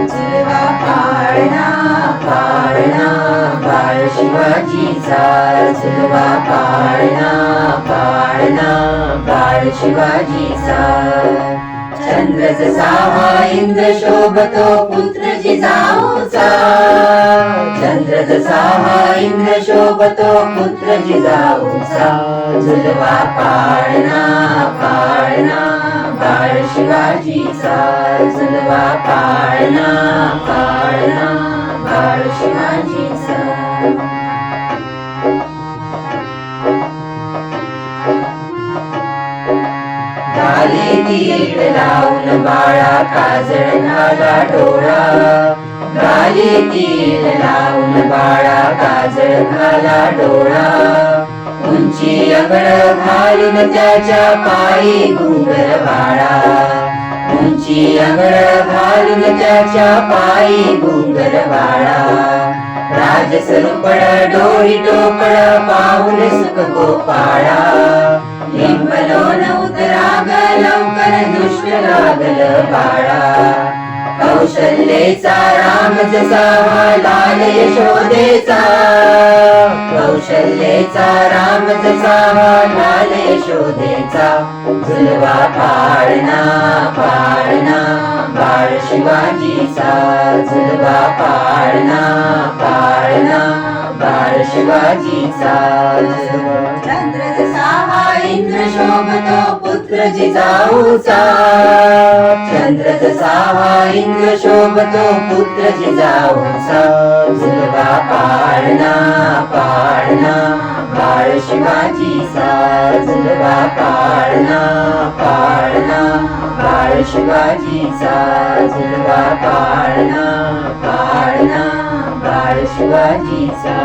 झुलवा पाळणा पाळणा बाळ शिवाजीचा झुलवा पाळणा पाळणा बाळ शिवाजीचा चंद्र जसा इंद्र शोभतो पुत्र जिजाऊचा चंद्र जसा इंद्र शोभतो पुत्र जिजाऊचा झुलवा पाळणा पाळणा बाळ शिवाजीचा झुलवा पाळणा पाळणा बाळ शिवाजीचा गाली तीळ लावून बाळा काजळ घाला डोळा गाली तीळ लावून बाळा काजळ घाला डोळा उंची अंगड घालून त्याच्या पायी घुंगर बाळा उंची अंगड घालून त्याच्या पायी घुंगर बाळा राजसरुपड डोळी टोपड पाहुन सुख गोपाळा लिंबलोन उतराग लवकर दुष्ट लागल बाळा कौशल्येचा राम जसा लाल यशोदेचा कौशल्येचा राम जसा लाल यशोदेचा झुलवा पाळणा पाळणा बाळ शिवाजीचा झुलवा पाळणा पाळणा बाळ शिवाजीचा चंद्र जसा इंद्र शोभतो पुत्र जिजाऊचा चंद्र जसा इंद्र शोभतो पुत्र जिजाऊचा झुलवा पाळणा पाळणा बाळ शिवाजीचा झुलवा पाळणा पाळणा बाळ शिवाजीचा झुलवा पाळणा पाळणा बाळ शिवाजीचा